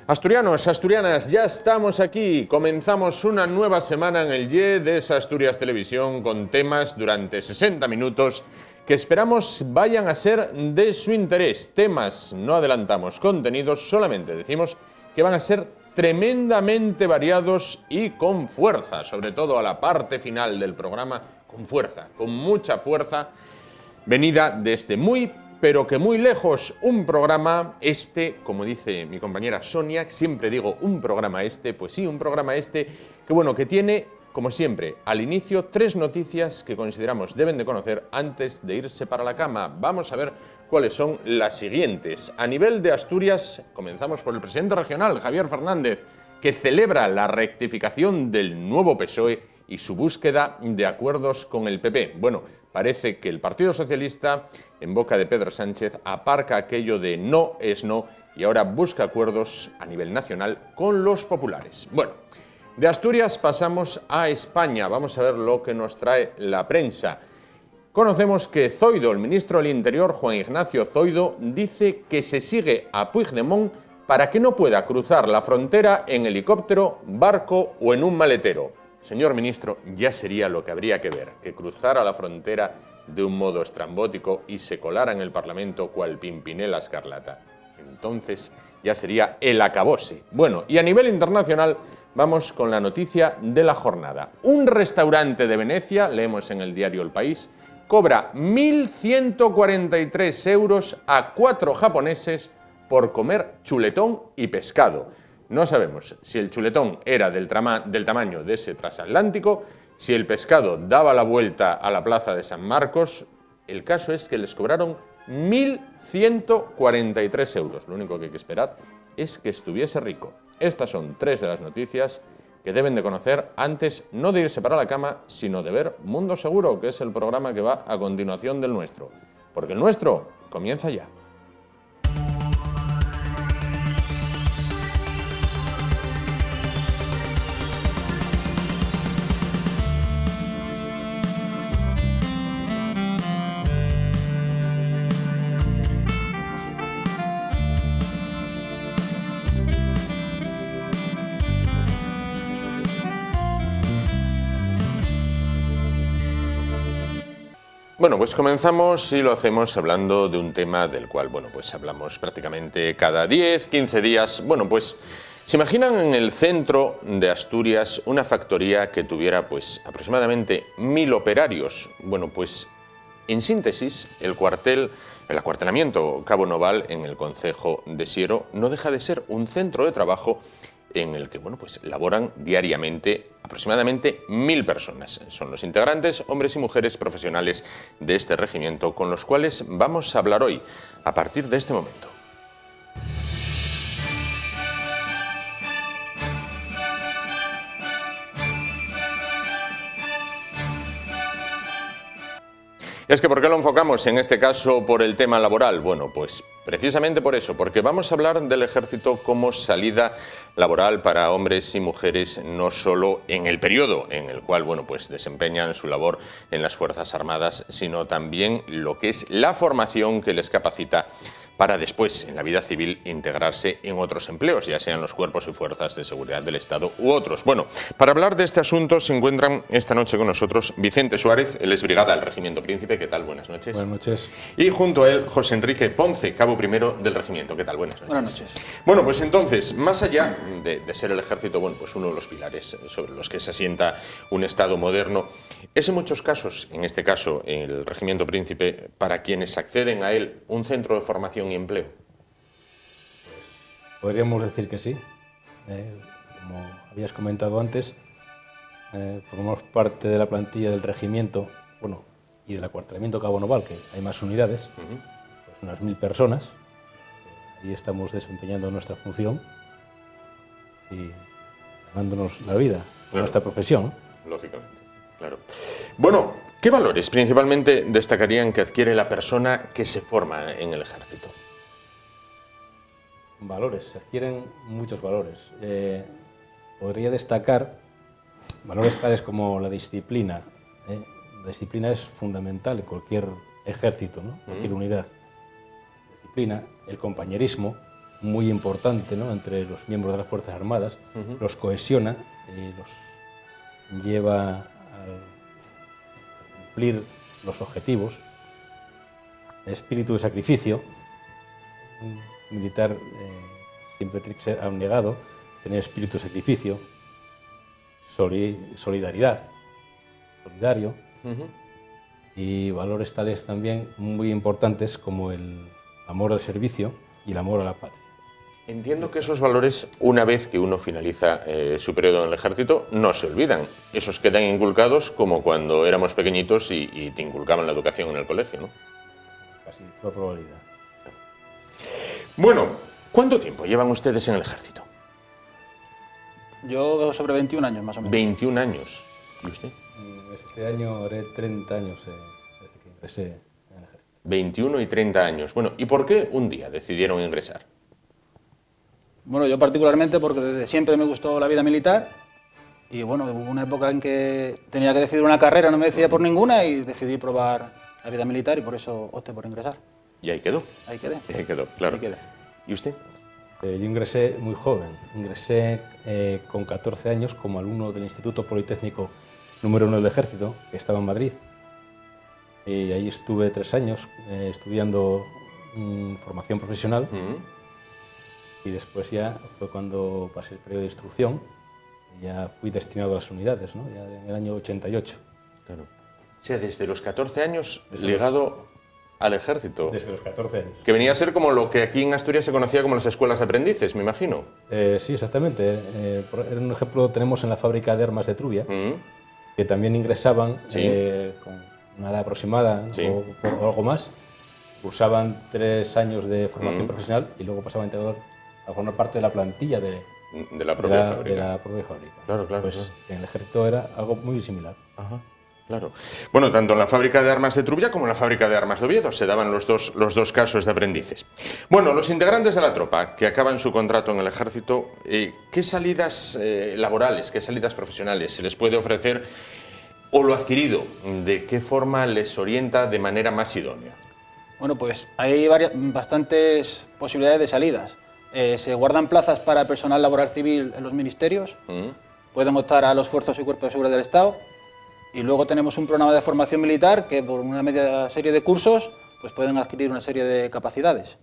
Asturianos, asturianas, ya estamos aquí. Comenzamos una nueva semana en el YE de Asturias Televisión con temas durante 60 minutos que esperamos vayan a ser de su interés. Temas, no adelantamos contenidos, solamente decimos que van a ser tremendamente variados y con fuerza, sobre todo a la parte final del programa, con fuerza, con mucha fuerza, venida desde muy pero que muy lejos. Un programa como dice mi compañera Sonia, siempre digo un programa pues sí, un programa que bueno, que tiene, como siempre, al inicio 3 noticias que consideramos deben de conocer antes de irse para la cama. Vamos a ver cuáles son las siguientes. A nivel de Asturias, comenzamos por el presidente regional, Javier Fernández, que celebra la rectificación del nuevo PSOE y su búsqueda de acuerdos con el PP. Bueno, parece que el Partido Socialista, en boca de Pedro Sánchez, aparca aquello de no es no y ahora busca acuerdos a nivel nacional con los populares. Bueno, de Asturias pasamos a España. Vamos a ver lo que nos trae la prensa. Conocemos que Zoido, el ministro del Interior, Juan Ignacio Zoido, dice que se sigue a Puigdemont para que no pueda cruzar la frontera en helicóptero, barco o en un maletero. Señor ministro, ya sería lo que habría que ver, que cruzara la frontera de un modo estrambótico y se colara en el Parlamento cual Pimpinela Escarlata. Entonces ya sería el acabose. Bueno, y a nivel internacional vamos con la noticia de la jornada. Un restaurante de Venecia, leemos en el diario El País, cobra 1.143 euros a 4 japoneses por comer chuletón y pescado. No sabemos si el chuletón era del tamaño de ese transatlántico, si el pescado daba la vuelta a la plaza de San Marcos. El caso es que les cobraron 1.143 euros. Lo único que hay que esperar es que estuviese rico. Estas son 3 de las noticias que deben de conocer antes no de irse para la cama, sino de ver Mundo Seguro, que es el programa que va a continuación del nuestro. Porque el nuestro comienza ya. Bueno, pues comenzamos y lo hacemos hablando de un tema del cual, bueno, pues hablamos prácticamente cada 10, 15 días. Bueno, pues se imaginan en el centro de Asturias una factoría que tuviera pues aproximadamente 1.000 operarios. Bueno, pues en síntesis, el acuartelamiento Cabo Noval en el concejo de Siero no deja de ser un centro de trabajo en el que, bueno, pues laboran diariamente aproximadamente 1.000 personas. Son los integrantes, hombres y mujeres profesionales de este regimiento, con los cuales vamos a hablar hoy, a partir de este momento. Y es que, ¿por qué lo enfocamos en este caso por el tema laboral? Bueno, pues precisamente por eso, porque vamos a hablar del ejército como salida laboral para hombres y mujeres, no solo en el periodo en el cual, bueno, pues desempeñan su labor en las Fuerzas Armadas, sino también lo que es la formación que les capacita para después, en la vida civil, integrarse en otros empleos, ya sean los cuerpos y fuerzas de seguridad del Estado u otros. Bueno, para hablar de este asunto se encuentran esta noche con nosotros Vicente Suárez, él es brigada del Regimiento Príncipe. ¿Qué tal? Buenas noches. Buenas noches. Y junto a él, José Enrique Ponce, cabo primero del Regimiento. ¿Qué tal? Buenas noches. Buenas noches. Bueno, pues entonces, más allá de ser el ejército, bueno, pues uno de los pilares sobre los que se asienta un Estado moderno, es en muchos casos, en este caso el Regimiento Príncipe, para quienes acceden a él, un centro de formación y empleo. Podríamos decir que sí. Como habías comentado antes, formamos parte de la plantilla del regimiento, bueno, y del acuartelamiento Cabo Noval, que hay más unidades, pues unas 1.000 personas. Ahí estamos desempeñando nuestra función y ganándonos la vida con nuestra profesión. Lógicamente, claro. Bueno, ¿qué valores principalmente destacarían que adquiere la persona que se forma en el ejército? Valores, se adquieren muchos valores. Podría destacar valores tales como la disciplina. La disciplina es fundamental en cualquier ejército, ¿no? Cualquier unidad. La disciplina, el compañerismo, muy importante, ¿no?, entre los miembros de las Fuerzas Armadas, los cohesiona y los lleva a cumplir los objetivos. El espíritu de sacrificio. Un militar siempre tiene que ser abnegado, tener espíritu de sacrificio, solidaridad, solidario, y valores tales también muy importantes como el amor al servicio y el amor a la patria. Entiendo que esos valores, una vez que uno finaliza su periodo en el ejército, no se olvidan. Esos quedan inculcados como cuando éramos pequeñitos y te inculcaban la educación en el colegio, ¿no? Casi toda probabilidad. Bueno, ¿cuánto tiempo llevan ustedes en el ejército? Yo sobre 21 años, más o menos. 21 años. ¿Y usted? Este año haré 30 años desde que ingresé en el ejército. 21 y 30 años. Bueno, ¿y por qué un día decidieron ingresar? Bueno, yo particularmente porque desde siempre me gustó la vida militar y bueno, hubo una época en que tenía que decidir una carrera, no me decidía por ninguna y decidí probar la vida militar y por eso opté por ingresar. Y ahí quedó. Ahí quedé. Ahí quedó, claro. Ahí quedé. ¿Y usted? Yo ingresé muy joven, ingresé con 14 años como alumno del Instituto Politécnico número 1 del Ejército, que estaba en Madrid. Y ahí estuve 3 años estudiando formación profesional. Y después ya fue cuando pasé el periodo de instrucción y ya fui destinado a las unidades, ¿no?, ya en el año 88. Claro. O sea, desde los 14 años ligado al ejército. Desde los 14 años. Que venía a ser como lo que aquí en Asturias se conocía como las escuelas de aprendices, me imagino. Sí, exactamente. Un ejemplo tenemos en la fábrica de armas de Trubia, que también ingresaban con una edad aproximada o algo más, cursaban 3 años de formación profesional y luego pasaban a formar parte de la plantilla de la propia fábrica. De la propia fábrica. Claro, claro. Pues claro. en el ejército era algo muy similar. Ajá. Claro. Bueno, tanto en la fábrica de armas de Trubia como en la fábrica de armas de Oviedo se daban los dos casos de aprendices. Bueno, los integrantes de la tropa que acaban su contrato en el ejército, ¿qué salidas laborales, qué salidas profesionales se les puede ofrecer o lo adquirido? ¿De qué forma les orienta de manera más idónea? Bueno, pues hay bastantes posibilidades de salidas. Se guardan plazas para personal laboral civil en los ministerios, pueden optar a los fuerzos y cuerpos de seguridad del Estado, y luego tenemos un programa de formación militar que por una media serie de cursos pues pueden adquirir una serie de capacidades.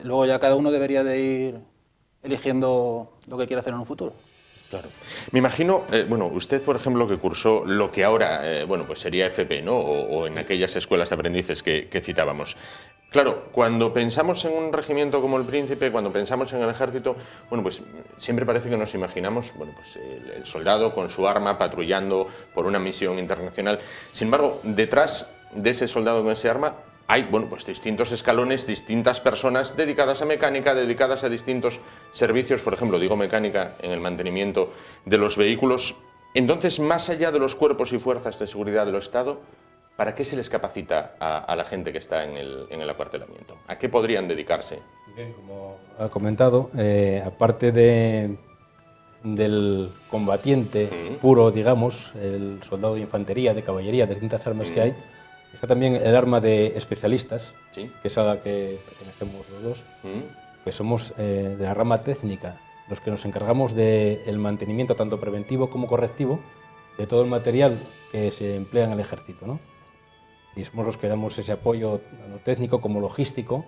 Luego ya cada uno debería de ir eligiendo lo que quiere hacer en un futuro. Claro. Me imagino, bueno, usted, por ejemplo, que cursó lo que ahora, bueno, pues sería FP, ¿no? O en aquellas escuelas de aprendices que citábamos. Claro, cuando pensamos en un regimiento como el Príncipe, cuando pensamos en el ejército, bueno, pues siempre parece que nos imaginamos, bueno, pues el soldado con su arma patrullando por una misión internacional. Sin embargo, detrás de ese soldado con ese arma hay, bueno, pues distintos escalones, distintas personas dedicadas a mecánica, dedicadas a distintos servicios, por ejemplo, digo mecánica en el mantenimiento de los vehículos. Entonces, más allá de los cuerpos y fuerzas de seguridad del Estado, ¿para qué se les capacita a la gente que está en el acuartelamiento? ¿A qué podrían dedicarse? Bien, como ha comentado, aparte del combatiente puro, digamos, el soldado de infantería, de caballería, de distintas armas que hay, está también el arma de especialistas, que es a la que pertenecemos los dos, que somos de la rama técnica, los que nos encargamos del mantenimiento tanto preventivo como correctivo de todo el material que se emplea en el ejército, ¿no? Y somos los que damos ese apoyo tanto técnico como logístico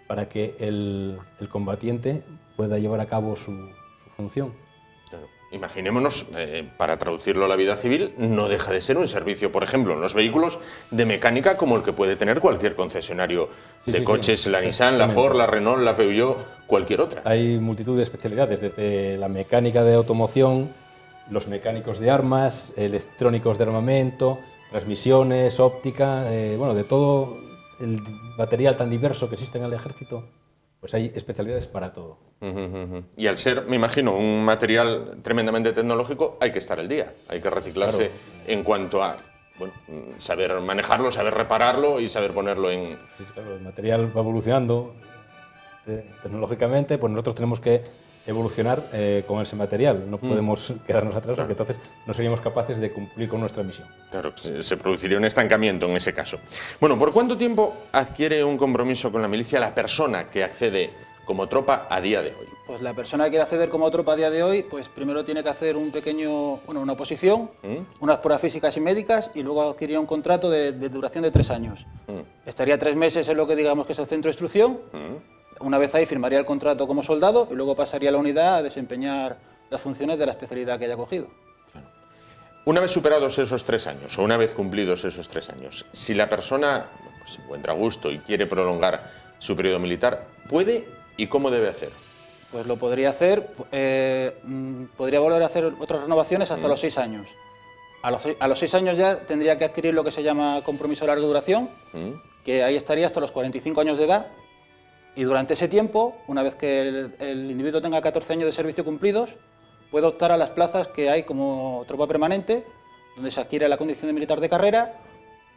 para que el combatiente pueda llevar a cabo su función. Claro. Imaginémonos, para traducirlo a la vida civil, no deja de ser un servicio, por ejemplo, en los vehículos de mecánica como el que puede tener cualquier concesionario de coches, la Nissan, la Ford, la Renault, la Peugeot, cualquier otra. Hay multitud de especialidades, desde la mecánica de automoción, los mecánicos de armas, electrónicos de armamento, transmisiones, óptica, bueno, de todo el material tan diverso que existe en el ejército, pues hay especialidades para todo. Y al ser, me imagino, un material tremendamente tecnológico, hay que estar al día, hay que reciclarse en cuanto a, bueno, saber manejarlo, saber repararlo y saber ponerlo en... Sí, claro, el material va evolucionando tecnológicamente, pues nosotros tenemos que evolucionar con ese material, no podemos quedarnos atrás, porque entonces no seríamos capaces de cumplir con nuestra misión. Claro, se produciría un estancamiento en ese caso. Bueno, ¿por cuánto tiempo adquiere un compromiso con la milicia la persona que accede como tropa a día de hoy? Pues la persona que quiere acceder como tropa a día de hoy, pues primero tiene que hacer una oposición, unas pruebas físicas y médicas, y luego adquirir un contrato de duración de 3 años. Estaría 3 meses en lo que digamos que es el centro de instrucción. Una vez ahí firmaría el contrato como soldado y luego pasaría a la unidad a desempeñar las funciones de la especialidad que haya cogido. Una vez superados esos 3 años, o una vez cumplidos esos 3 años, si la persona pues, se encuentra a gusto y quiere prolongar su periodo militar, ¿puede y cómo debe hacer? Pues lo podría hacer, podría volver a hacer otras renovaciones hasta los 6 años. A los 6 años ya tendría que adquirir lo que se llama compromiso de larga duración, que ahí estaría hasta los 45 años de edad, y durante ese tiempo, una vez que el individuo tenga 14 años de servicio cumplidos, puede optar a las plazas que hay como tropa permanente, donde se adquiere la condición de militar de carrera,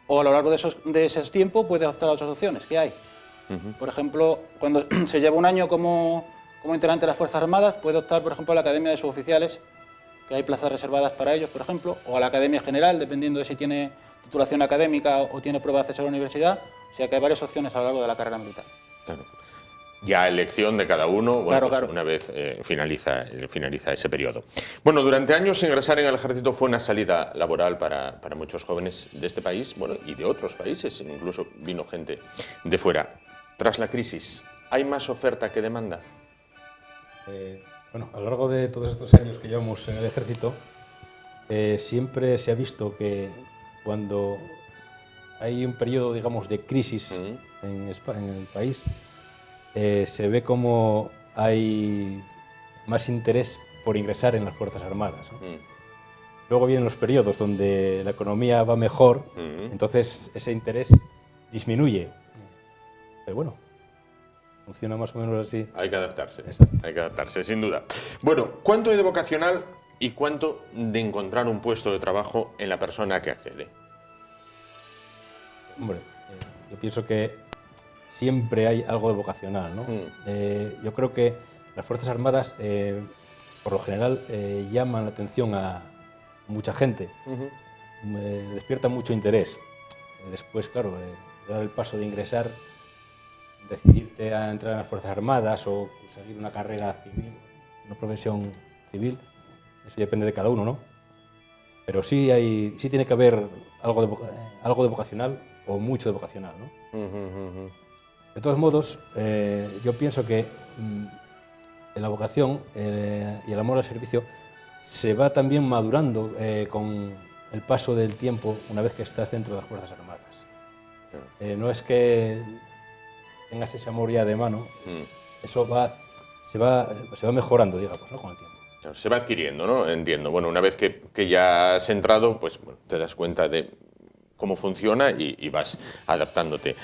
o a lo largo de esos tiempos puede optar a otras opciones que hay. Por ejemplo, cuando se lleva un año como integrante de las Fuerzas Armadas, puede optar, por ejemplo, a la Academia de Suboficiales, que hay plazas reservadas para ellos, por ejemplo, o a la Academia General, dependiendo de si tiene titulación académica o tiene prueba de acceso a la universidad. O sea que hay varias opciones a lo largo de la carrera militar. Claro. Ya elección de cada uno, bueno, claro. Una vez finaliza ese periodo. Bueno, durante años ingresar en el ejército fue una salida laboral para muchos jóvenes de este país, bueno, y de otros países, incluso vino gente de fuera. Tras la crisis, ¿hay más oferta que demanda? Bueno, a lo largo de todos estos años que llevamos en el ejército, siempre se ha visto que cuando hay un periodo, digamos, de crisis en el país, se ve como hay más interés por ingresar en las Fuerzas Armadas, ¿no? Luego vienen los periodos donde la economía va mejor, entonces ese interés disminuye. Pero bueno, funciona más o menos así. Hay que adaptarse. Exacto. Hay que adaptarse, sin duda. Bueno, ¿cuánto hay de vocacional y cuánto de encontrar un puesto de trabajo en la persona que accede? Hombre, yo pienso que siempre hay algo de vocacional, ¿no? Yo creo que las Fuerzas Armadas, por lo general, llaman la atención a mucha gente, despiertan mucho interés. Después, claro, dar el paso de ingresar, decidirte a entrar en las Fuerzas Armadas o seguir una carrera civil, una profesión civil, eso depende de cada uno, ¿no? Pero sí tiene que haber algo de vocacional o mucho de vocacional, ¿no? De todos modos, yo pienso que la vocación y el amor al servicio se va también madurando con el paso del tiempo una vez que estás dentro de las Fuerzas Armadas. No es que tengas ese amor ya de mano, eso se va mejorando, digamos, ¿no? Con el tiempo. Se va adquiriendo, ¿no? Entiendo. Bueno, una vez que ya has entrado, pues bueno, te das cuenta de cómo funciona y vas adaptándote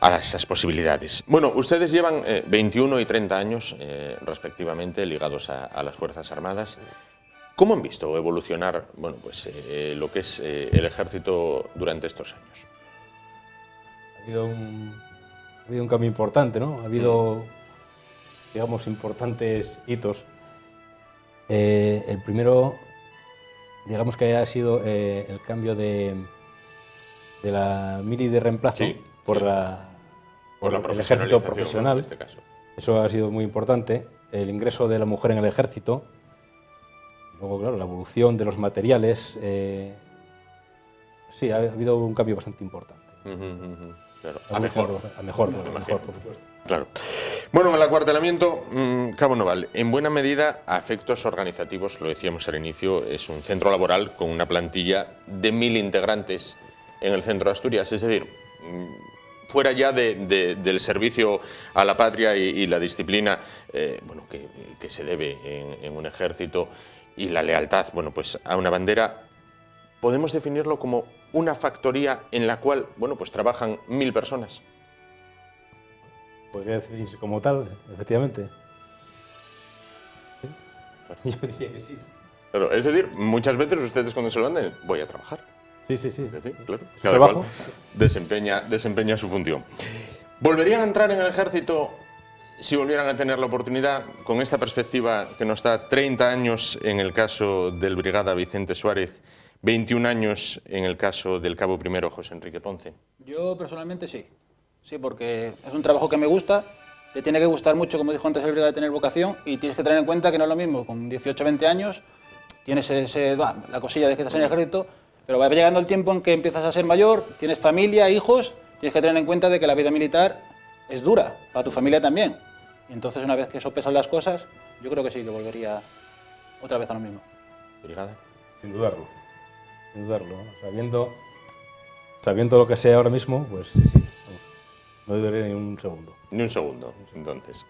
a esas posibilidades. Bueno, ustedes llevan 21 y 30 años, respectivamente, ligados a las Fuerzas Armadas. ¿Cómo han visto evolucionar, bueno, pues, lo que es el ejército durante estos años? Ha habido un cambio importante, ¿no? Ha habido, digamos, importantes hitos. El primero, digamos que ha sido el cambio de la mili de reemplazo por el ejército profesional. En este caso. Eso ha sido muy importante. El ingreso de la mujer en el ejército. Luego, claro, la evolución de los materiales. Sí, ha habido un cambio bastante importante. Claro. A mejor. A mejor, por supuesto. Claro. Bueno, el acuartelamiento Cabo Noval, en buena medida, a efectos organizativos, lo decíamos al inicio, es un centro laboral con una plantilla de 1000 integrantes en el centro de Asturias. Es decir, fuera ya del servicio a la patria y la disciplina bueno, que se debe en un ejército y la lealtad, bueno, pues a una bandera, podemos definirlo como una factoría en la cual, bueno, pues trabajan 1000 personas. Podría decirse como tal, efectivamente. ¿Sí? Yo diría que sí. Claro, es decir, muchas veces ustedes cuando se levantan, voy a trabajar. Sí. Es decir, claro, ¿Su cada trabajo? cual desempeña su función. ¿Volverían a entrar en el ejército si volvieran a tener la oportunidad con esta perspectiva que nos da 30 años en el caso del brigada Vicente Suárez, 21 años en el caso del cabo primero José Enrique Ponce? Yo personalmente sí. Sí, porque es un trabajo que me gusta te tiene que gustar mucho, como dijo antes el brigada, de tener vocación, y tienes que tener en cuenta que no es lo mismo con 18 o 20 años, tienes la cosilla de que estás en el ejército, pero va llegando el tiempo en que empiezas a ser mayor, tienes familia, hijos, tienes que tener en cuenta de que la vida militar es dura, para tu familia también. Y entonces, una vez que sopesan las cosas, yo creo que sí, que volvería otra vez a lo mismo. ¿Brigada? Sin dudarlo, sin dudarlo, ¿no? Sabiendo lo que sea ahora mismo, pues sí, vamos, no dudaría ni un segundo. Ni un segundo, entonces.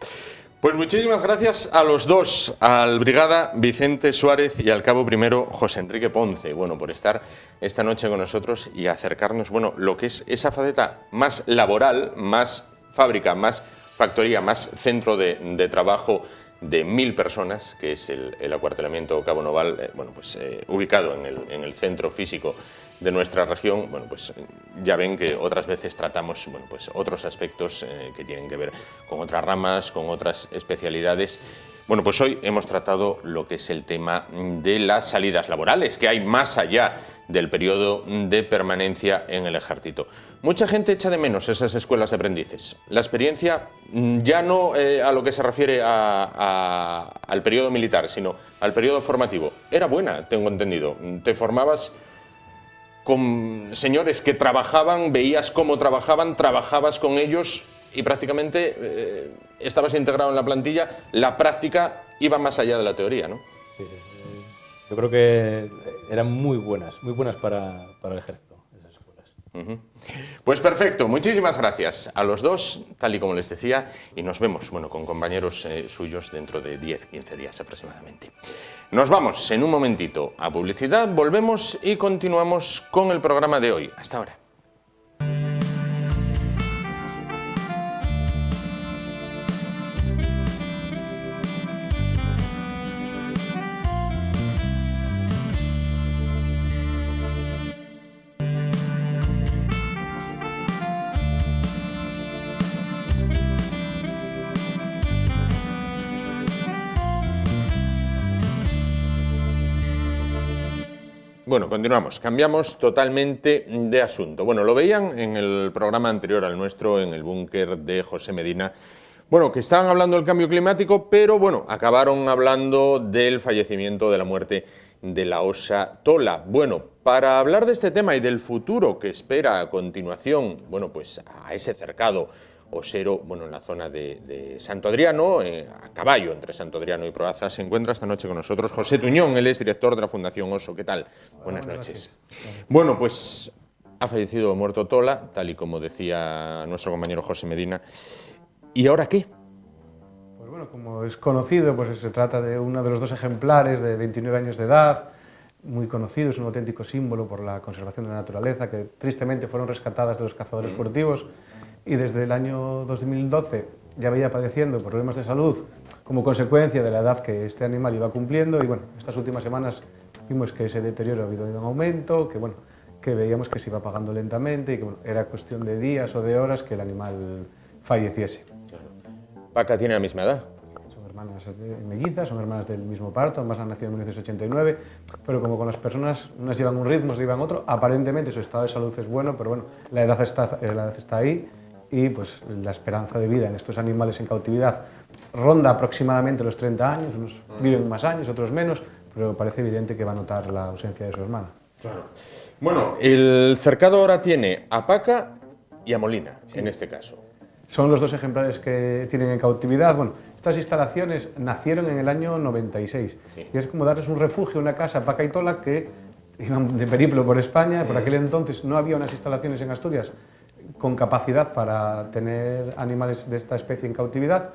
Pues muchísimas gracias a los dos, al brigada Vicente Suárez y al cabo primero José Enrique Ponce, bueno, por estar esta noche con nosotros y acercarnos, bueno, lo que es esa faceta más laboral, más fábrica, más factoría, más centro de trabajo de 1000 personas, que es el acuartelamiento Cabo Noval, bueno, pues ubicado en el centro físico de nuestra región. Bueno, pues ya ven que otras veces tratamos, bueno, pues otros aspectos que tienen que ver con otras ramas, con otras especialidades. Bueno, pues hoy hemos tratado lo que es el tema de las salidas laborales, que hay más allá del periodo de permanencia en el ejército. Mucha gente echa de menos esas escuelas de aprendices. La experiencia, ya no a lo que se refiere al periodo militar, sino al periodo formativo, era buena, tengo entendido. Te formabas con señores que trabajaban, veías cómo trabajaban, trabajabas con ellos y prácticamente estabas integrado en la plantilla. La práctica iba más allá de la teoría, ¿no? Sí. Yo creo que eran muy buenas para el ejército, esas escuelas. Pues perfecto, muchísimas gracias a los dos, tal y como les decía, y nos vemos, bueno, con compañeros suyos dentro de 10-15 días aproximadamente. Nos vamos en un momentito a publicidad, volvemos y continuamos con el programa de hoy. Hasta ahora. Bueno, continuamos. Cambiamos totalmente de asunto. Bueno, lo veían en el programa anterior al nuestro, en el búnker de José Medina. Bueno, que estaban hablando del cambio climático, pero bueno, acabaron hablando del fallecimiento, de la muerte de la osa Tola. Bueno, para hablar de este tema y del futuro que espera a continuación, bueno, pues a ese cercado osero, bueno, en la zona de Santo Adriano, a caballo entre Santo Adriano y Proaza, se encuentra esta noche con nosotros José Tuñón, él es director de la Fundación Oso. ¿Qué tal? Buenas noches. Bueno, pues ha fallecido o muerto Tola, tal y como decía nuestro compañero José Medina. ¿Y ahora qué? Pues bueno, como es conocido, pues se trata de uno de los dos ejemplares de 29 años de edad, muy conocido, es un auténtico símbolo por la conservación de la naturaleza, que tristemente fueron rescatadas de los cazadores furtivos. Y desde el año 2012 ya veía padeciendo problemas de salud como consecuencia de la edad que este animal iba cumpliendo, y bueno, estas últimas semanas vimos que ese deterioro ha ido en aumento, que bueno, que veíamos que se iba apagando lentamente y que bueno, era cuestión de días o de horas que el animal falleciese. Paca tiene la misma edad. Son hermanas mellizas, son hermanas del mismo parto, ambas han nacido en 1989, pero como con las personas, unas llevan un ritmo, otras llevan otro, aparentemente su estado de salud es bueno, pero bueno, la edad está ahí. Y pues la esperanza de vida en estos animales en cautividad ronda aproximadamente los 30 años, unos viven más años, otros menos, pero parece evidente que va a notar la ausencia de su hermana. Claro. Bueno, el cercado ahora tiene a Paca y a Molina, sí, en este caso. Son los dos ejemplares que tienen en cautividad. Bueno, estas instalaciones nacieron en el año 96, sí, y es como darles un refugio, una casa a Paca y Tola, que iban de periplo por España. Por aquel entonces no había unas instalaciones en Asturias con capacidad para tener animales de esta especie en cautividad,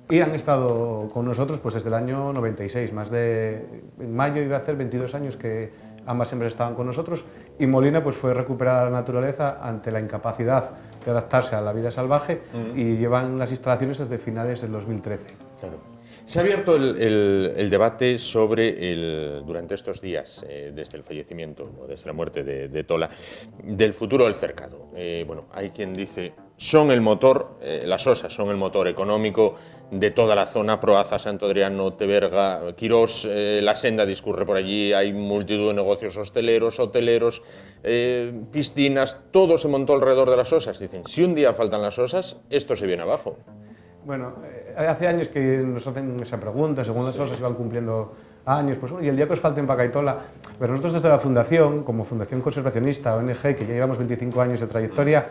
y han estado con nosotros pues desde el año 96, en mayo iba a hacer 22 años que ambas hembras estaban con nosotros, y Molina pues fue recuperada a la naturaleza ante la incapacidad de adaptarse a la vida salvaje, y llevan las instalaciones desde finales del 2013. Claro. Se ha abierto el debate sobre, durante estos días, desde el fallecimiento o desde la muerte de Tola, del futuro del cercado. Bueno, hay quien dice, son el motor, las osas son el motor económico de toda la zona, Proaza, Santo Adriano, Teberga, Quirós, la senda discurre por allí, hay multitud de negocios hoteleros, piscinas, todo se montó alrededor de las osas. Dicen, si un día faltan las osas, esto se viene abajo. Bueno, hace años que nos hacen esa pregunta, según las cosas iban cumpliendo años, pues y el día que os falte en Pacaitola, pero nosotros desde la Fundación, como Fundación Conservacionista, ONG, que ya llevamos 25 años de trayectoria,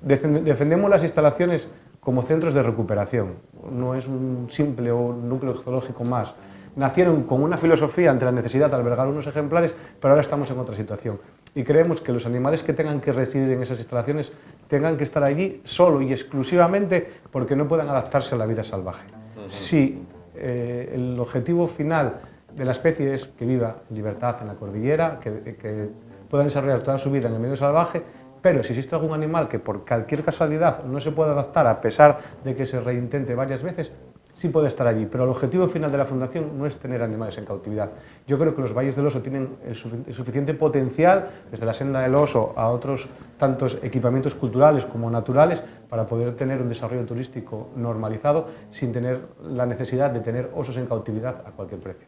defendemos las instalaciones como centros de recuperación, no es un simple o núcleo zoológico más. Nacieron con una filosofía ante la necesidad de albergar unos ejemplares, pero ahora estamos en otra situación. Y creemos que los animales que tengan que residir en esas instalaciones tengan que estar allí solo y exclusivamente porque no puedan adaptarse a la vida salvaje. Si el objetivo final de la especie es que viva en libertad en la cordillera, que puedan desarrollar toda su vida en el medio salvaje, pero si existe algún animal que por cualquier casualidad no se puede adaptar a pesar de que se reintente varias veces, sí puede estar allí, pero el objetivo final de la Fundación no es tener animales en cautividad. Yo creo que los valles del oso tienen el suficiente potencial, desde la senda del oso a otros tantos equipamientos culturales como naturales, para poder tener un desarrollo turístico normalizado sin tener la necesidad de tener osos en cautividad a cualquier precio.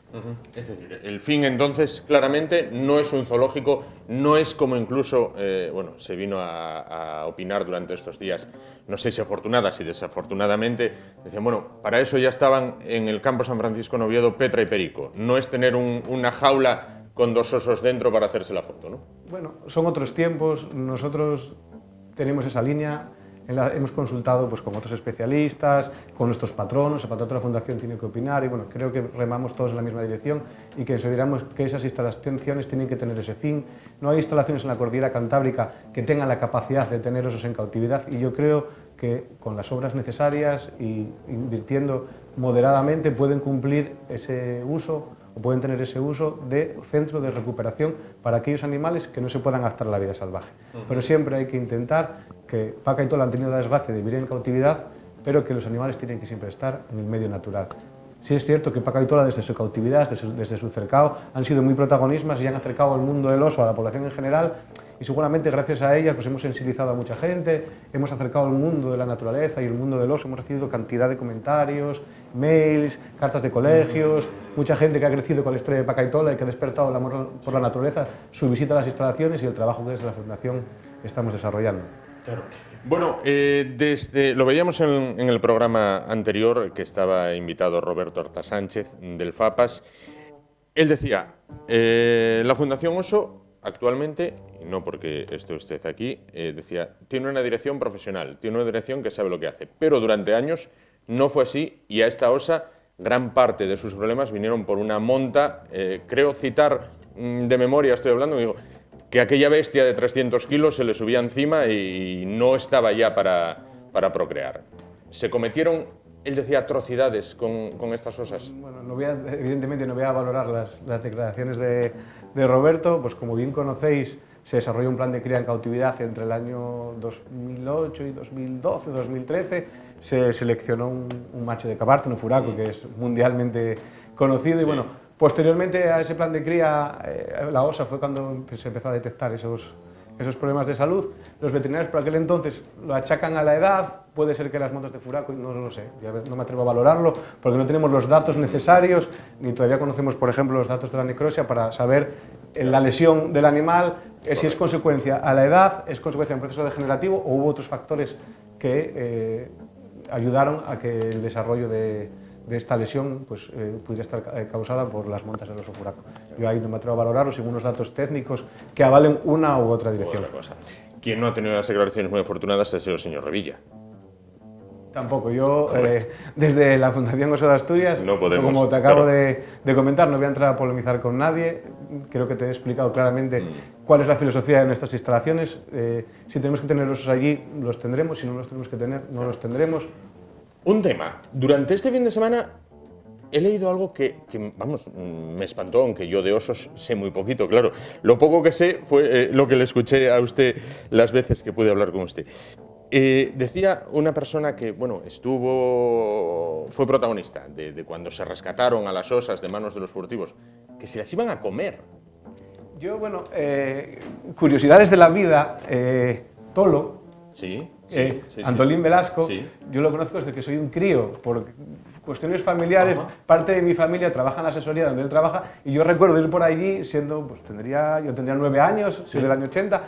Es decir, el fin entonces claramente no es un zoológico, no es como incluso bueno, se vino a opinar durante estos días, no sé si afortunadas y desafortunadamente, decían, bueno, para eso ya estaban en el campo San Francisco en Oviedo Petra y Perico, no es tener una jaula con dos osos dentro para hacerse la foto, ¿no? Bueno, son otros tiempos, nosotros tenemos esa línea. Hemos consultado pues, con otros especialistas, con nuestros patronos, el patrono de la Fundación tiene que opinar y bueno, creo que remamos todos en la misma dirección y que consideramos que esas instalaciones tienen que tener ese fin. No hay instalaciones en la cordillera cantábrica que tengan la capacidad de tener osos en cautividad y yo creo que con las obras necesarias y invirtiendo moderadamente pueden cumplir ese uso o pueden tener ese uso de centro de recuperación para aquellos animales que no se puedan adaptar a la vida salvaje. Pero siempre hay que intentar que Pacaitola han tenido la desgracia de vivir en cautividad, pero que los animales tienen que siempre estar en el medio natural. Sí es cierto que Pacaitola desde su cautividad, desde su cercado, han sido muy protagonistas y han acercado al mundo del oso a la población en general y seguramente gracias a ellas pues, hemos sensibilizado a mucha gente, hemos acercado al mundo de la naturaleza y el mundo del oso, hemos recibido cantidad de comentarios, mails, cartas de colegios, mucha gente que ha crecido con la historia de Pacaitola y que ha despertado el amor por la naturaleza, su visita a las instalaciones y el trabajo que desde la Fundación estamos desarrollando. Claro. Bueno, lo veíamos en el programa anterior, que estaba invitado Roberto Horta Sánchez, del FAPAS. Él decía, la Fundación Oso actualmente, y no porque esté usted aquí, decía, tiene una dirección profesional, tiene una dirección que sabe lo que hace, pero durante años no fue así y a esta osa gran parte de sus problemas vinieron por una monta, creo citar de memoria, estoy hablando, digo, que aquella bestia de 300 kilos se le subía encima y no estaba ya para procrear. Se cometieron, él decía, atrocidades con estas osas. Bueno, evidentemente no voy a valorar las declaraciones de Roberto, pues como bien conocéis, se desarrolló un plan de cría en cautividad entre el año 2008 y 2012, 2013, se seleccionó un macho de cabarzo, un furaco, que es mundialmente conocido, sí. Y bueno, posteriormente a ese plan de cría, la osa fue cuando se empezó a detectar esos problemas de salud. Los veterinarios por aquel entonces lo achacan a la edad, puede ser que las montas de furaco, no lo sé, ya no me atrevo a valorarlo, porque no tenemos los datos necesarios, ni todavía conocemos, por ejemplo, los datos de la necrosia para saber la lesión del animal, si es consecuencia a la edad, es consecuencia de un proceso degenerativo o hubo otros factores que ayudaron a que el desarrollo de esta lesión pues, pudiera estar causada por las montas del oso furaco. Yo ahí no me atrevo a valorarlo sin unos datos técnicos que avalen una u otra dirección. Quien no ha tenido las declaraciones muy afortunadas ha sido el señor Revilla. Tampoco, yo desde la Fundación Oso de Asturias, no podemos, como te acabo de comentar, no voy a entrar a polemizar con nadie, creo que te he explicado claramente cuál es la filosofía de nuestras instalaciones, si tenemos que tener osos allí, los tendremos, si no los tenemos que tener, no los tendremos. Un tema, durante este fin de semana he leído algo que, vamos, me espantó, aunque yo de osos sé muy poquito, claro, lo poco que sé fue lo que le escuché a usted las veces que pude hablar con usted. Decía una persona que, bueno, fue protagonista de cuando se rescataron a las osas de manos de los furtivos, que se las iban a comer. Yo, bueno, curiosidades de la vida, Tolo, Antolín Velasco, yo lo conozco desde que soy un crío, por cuestiones familiares, parte de mi familia trabaja en la asesoría donde él trabaja, y yo recuerdo ir por allí siendo, pues yo tendría 9 años, soy del año 80,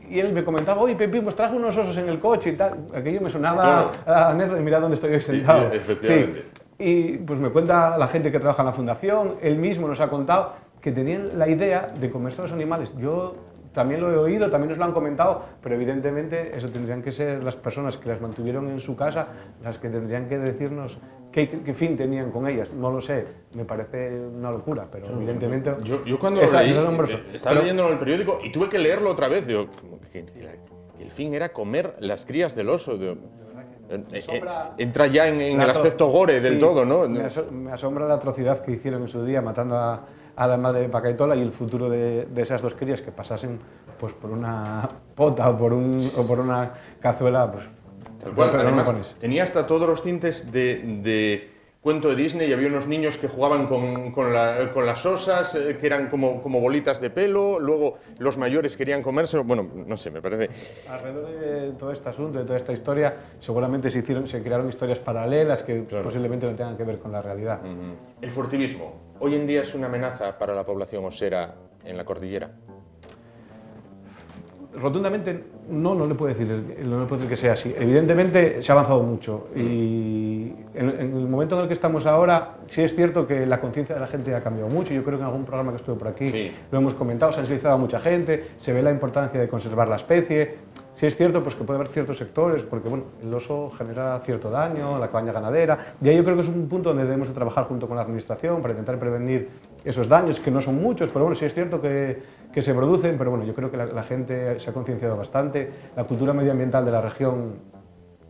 y él me comentaba, oye, Pepín, pues traje unos osos en el coche y tal. Aquello me sonaba a anécdota, mira dónde estoy hoy sentado. Sí, efectivamente. Sí. Y pues me cuenta la gente que trabaja en la fundación, él mismo nos ha contado que tenían la idea de comerse a los animales. Yo también lo he oído, también nos lo han comentado, pero evidentemente eso tendrían que ser las personas que las mantuvieron en su casa las que tendrían que decirnos qué fin tenían con ellas. No lo sé, me parece una locura, pero evidentemente... Yo cuando lo leí, estaba leyéndolo en el periódico y tuve que leerlo otra vez. Digo, que el fin era comer las crías del oso. Entra ya en el aspecto gore del todo, ¿no? Me asombra la atrocidad que hicieron en su día matando a la madre de Pacaitola y el futuro de esas dos crías que pasasen pues por una pota o por una cazuela, pues... Tal cual, además tenía hasta todos los tintes de cuento de Disney, y había unos niños que jugaban con las osas, que eran como bolitas de pelo, luego los mayores querían comérselo, bueno, no sé, me parece... Alrededor de todo este asunto, de toda esta historia, seguramente se crearon historias paralelas que posiblemente no tengan que ver con la realidad. El furtivismo, ¿hoy en día es una amenaza para la población osera en la cordillera? Rotundamente no le puedo decir que sea así. Evidentemente se ha avanzado mucho y en el momento en el que estamos ahora sí es cierto que la conciencia de la gente ha cambiado mucho. Yo creo que en algún programa que estuve por aquí lo hemos comentado, se ha sensibilizado a mucha gente, se ve la importancia de conservar la especie. Sí es cierto pues, que puede haber ciertos sectores, porque bueno, el oso genera cierto daño, la cabaña ganadera, y ahí yo creo que es un punto donde debemos de trabajar junto con la administración para intentar prevenir esos daños, que no son muchos, pero bueno, sí es cierto que se producen, pero bueno, yo creo que la gente se ha concienciado bastante, la cultura medioambiental de la región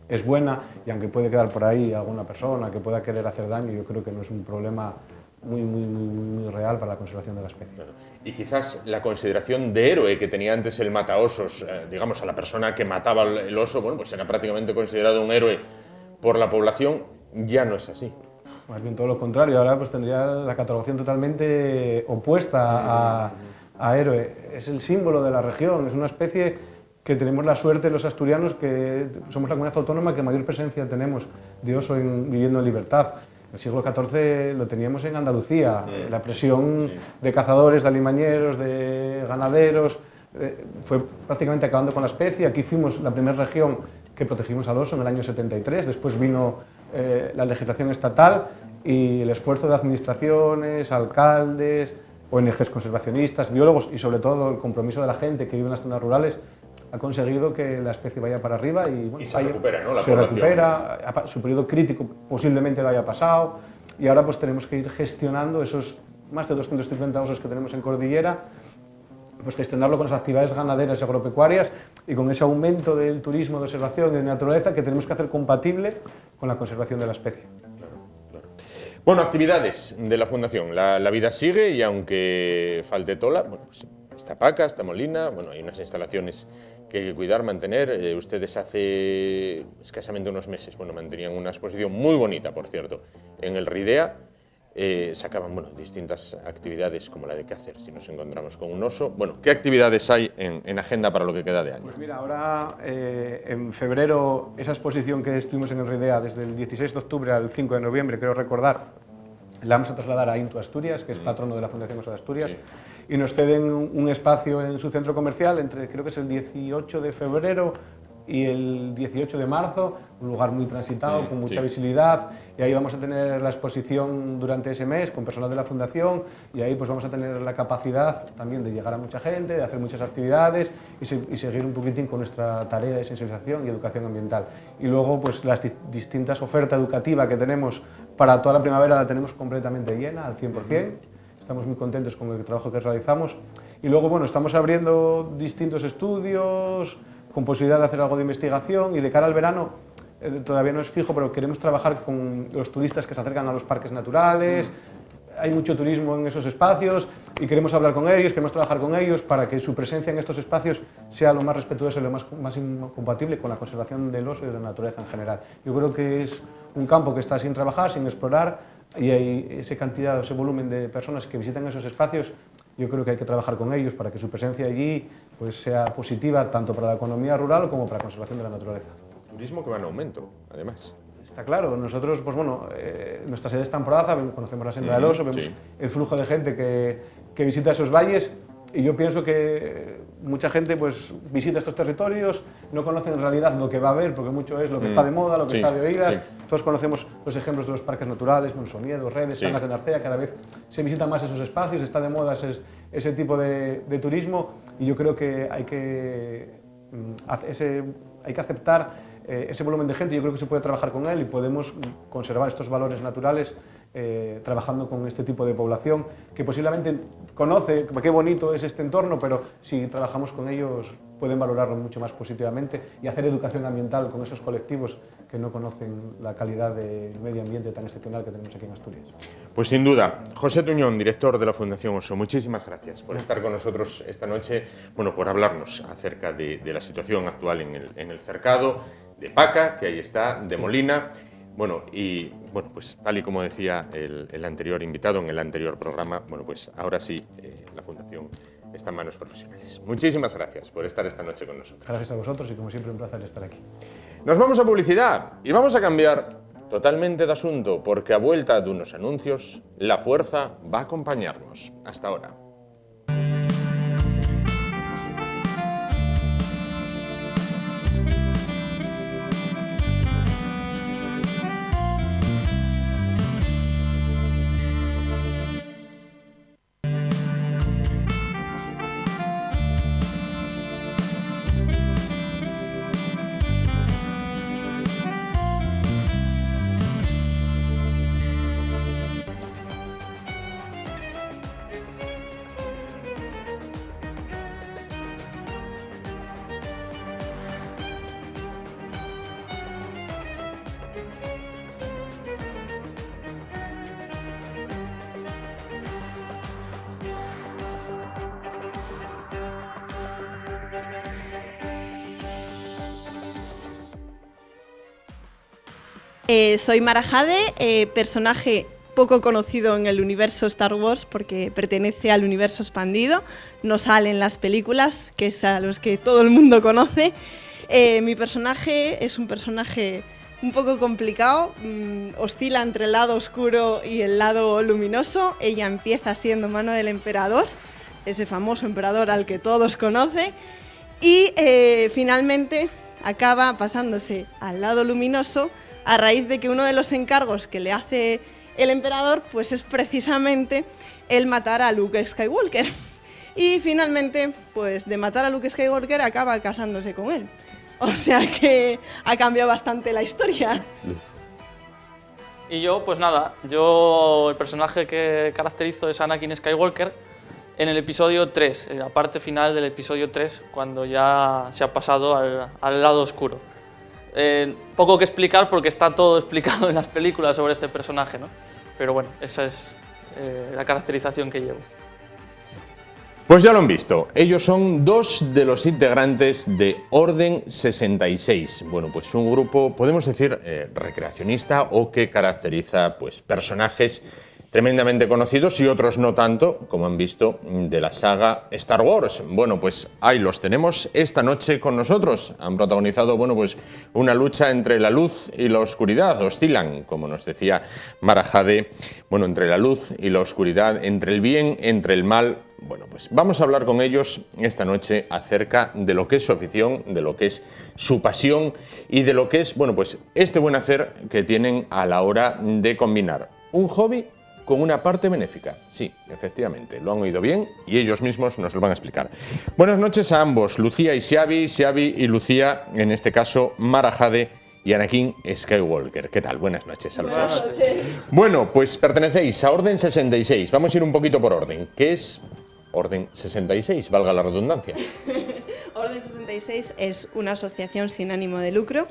es buena, y aunque puede quedar por ahí alguna persona que pueda querer hacer daño, yo creo que no es un problema muy real para la conservación de la especie. Claro. Y quizás la consideración de héroe que tenía antes el mataosos, digamos, a la persona que mataba el oso, bueno, pues era prácticamente considerado un héroe por la población, ya no es así. Más bien todo lo contrario, ahora pues tendría la catalogación totalmente opuesta a héroe. Es el símbolo de la región, es una especie que tenemos la suerte los asturianos que somos la comunidad autónoma que mayor presencia tenemos de oso viviendo en libertad. El siglo XIV lo teníamos en Andalucía, la presión de cazadores, de alimañeros, de ganaderos, fue prácticamente acabando con la especie. Aquí fuimos la primera región que protegimos al oso en el año 73, después vino la legislación estatal y el esfuerzo de administraciones, alcaldes, ONGs conservacionistas, biólogos y sobre todo el compromiso de la gente que vive en las zonas rurales ha conseguido que la especie vaya para arriba y, bueno, se recupera, ¿no? Se recupera, su periodo crítico posiblemente lo haya pasado y ahora pues tenemos que ir gestionando esos más de 250 osos que tenemos en cordillera, pues gestionarlo con las actividades ganaderas y agropecuarias y con ese aumento del turismo de observación y de naturaleza que tenemos que hacer compatible con la conservación de la especie. Bueno, actividades de la Fundación. La vida sigue y aunque falte tola, bueno, pues está Paca, está Molina, bueno, hay unas instalaciones que hay que cuidar, mantener. Ustedes hace escasamente unos meses, bueno, mantenían una exposición muy bonita, por cierto, en el Ridea. Sacaban, bueno, distintas actividades como la de qué hacer si nos encontramos con un oso. Bueno, ¿qué actividades hay en agenda para lo que queda de año? Pues mira, ahora en febrero, esa exposición que estuvimos en el Ridea desde el 16 de octubre al 5 de noviembre, creo recordar, la vamos a trasladar a Intu Asturias, que es patrono de la Fundación Oso de Asturias, y nos ceden un espacio en su centro comercial entre, creo que es el 18 de febrero y el 18 de marzo, un lugar muy transitado, con mucha visibilidad, y ahí vamos a tener la exposición durante ese mes con personal de la Fundación, y ahí pues vamos a tener la capacidad también de llegar a mucha gente, de hacer muchas actividades y seguir un poquitín con nuestra tarea de sensibilización y educación ambiental. Y luego pues las distintas ofertas educativas que tenemos para toda la primavera la tenemos completamente llena, al 100%, estamos muy contentos con el trabajo que realizamos, y luego bueno, estamos abriendo distintos estudios, con posibilidad de hacer algo de investigación, y de cara al verano todavía no es fijo, pero queremos trabajar con los turistas que se acercan a los parques naturales, hay mucho turismo en esos espacios y queremos hablar con ellos, queremos trabajar con ellos para que su presencia en estos espacios sea lo más respetuosa y lo más compatible con la conservación del oso y de la naturaleza en general. Yo creo que es un campo que está sin trabajar, sin explorar, y hay esa cantidad, ese volumen de personas que visitan esos espacios. Yo creo que hay que trabajar con ellos para que su presencia allí pues, sea positiva tanto para la economía rural como para la conservación de la naturaleza. Turismo que va en aumento, además. Está claro, nosotros, pues bueno, nuestra sede está en Proaza, conocemos la senda del oso, vemos el flujo de gente que visita esos valles Y yo pienso que mucha gente pues visita estos territorios, no conocen en realidad lo que va a ver, porque mucho es lo que está de moda, lo que está de oídas. Todos conocemos los ejemplos de los parques naturales, Monsomiedo, Redes, Cangas de Narcea, cada vez se visitan más esos espacios, está de moda ese tipo de turismo, y yo creo que hay que aceptar ese volumen de gente. Yo creo que se puede trabajar con él y podemos conservar estos valores naturales trabajando con este tipo de población que posiblemente conoce qué bonito es este entorno, pero si trabajamos con ellos pueden valorarlo mucho más positivamente y hacer educación ambiental con esos colectivos que no conocen la calidad del medio ambiente tan excepcional que tenemos aquí en Asturias. Pues sin duda. José Tuñón, director de la Fundación Oso, muchísimas gracias por estar con nosotros esta noche, bueno, por hablarnos acerca de la situación actual en el cercado de Paca, que ahí está, de Molina. Bueno, y bueno, pues tal y como decía el anterior invitado en el anterior programa, bueno, pues ahora sí, la Fundación está en manos profesionales. Muchísimas gracias por estar esta noche con nosotros. Gracias a vosotros y como siempre un placer estar aquí. Nos vamos a publicidad y vamos a cambiar totalmente de asunto porque a vuelta de unos anuncios, la fuerza va a acompañarnos. Hasta ahora. Soy Mara Jade, personaje poco conocido en el universo Star Wars porque pertenece al universo expandido, no sale en las películas, que es a los que todo el mundo conoce. Mi personaje es un personaje un poco complicado, oscila entre el lado oscuro y el lado luminoso. Ella empieza siendo mano del emperador, ese famoso emperador al que todos conocen, y finalmente acaba pasándose al lado luminoso a raíz de que uno de los encargos que le hace el emperador pues es precisamente el matar a Luke Skywalker. Y finalmente, pues de matar a Luke Skywalker acaba casándose con él. O sea que ha cambiado bastante la historia. Y yo, pues nada, el personaje que caracterizo es Anakin Skywalker en el episodio 3, en la parte final del episodio 3, cuando ya se ha pasado al lado oscuro. Poco que explicar porque está todo explicado en las películas sobre este personaje, ¿no? Pero bueno, esa es la caracterización que llevo. Pues ya lo han visto, ellos son dos de los integrantes de Orden 66. Bueno, pues un grupo, podemos decir, recreacionista o que caracteriza pues, personajes tremendamente conocidos y otros no tanto, como han visto, de la saga Star Wars. Bueno, pues ahí los tenemos esta noche con nosotros. Han protagonizado, bueno, pues una lucha entre la luz y la oscuridad. Oscilan, como nos decía Mara Jade, bueno, entre la luz y la oscuridad, entre el bien, entre el mal. Bueno, pues vamos a hablar con ellos esta noche acerca de lo que es su afición, de lo que es su pasión y de lo que es, bueno, pues este buen hacer que tienen a la hora de combinar un hobby con una parte benéfica. Sí, efectivamente, lo han oído bien y ellos mismos nos lo van a explicar. Buenas noches a ambos, Lucía y Xavi y Lucía, en este caso Mara Jade y Anakin Skywalker. ¿Qué tal? Buenas noches a los dos. Bueno, pues pertenecéis a Orden 66. Vamos a ir un poquito por orden. ¿Qué es Orden 66? Valga la redundancia. Orden 66 es una asociación sin ánimo de lucro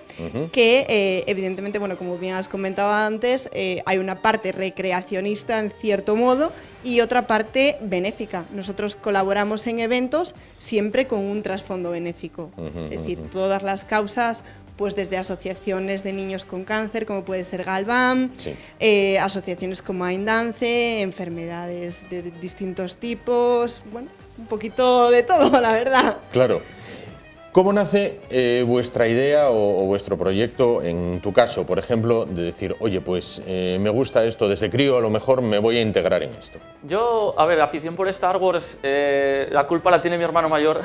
que, evidentemente, bueno, como bien has comentado antes, hay una parte recreacionista en cierto modo y otra parte benéfica. Nosotros colaboramos en eventos siempre con un trasfondo benéfico. Es decir, todas las causas, pues desde asociaciones de niños con cáncer, como puede ser Galván, asociaciones como Aindance, enfermedades de distintos tipos, bueno, un poquito de todo, la verdad. Claro. ¿Cómo nace vuestra idea o vuestro proyecto, en tu caso, por ejemplo, de decir, oye, pues me gusta esto desde crío, a lo mejor me voy a integrar en esto? Yo, a ver, la afición por Star Wars, la culpa la tiene mi hermano mayor.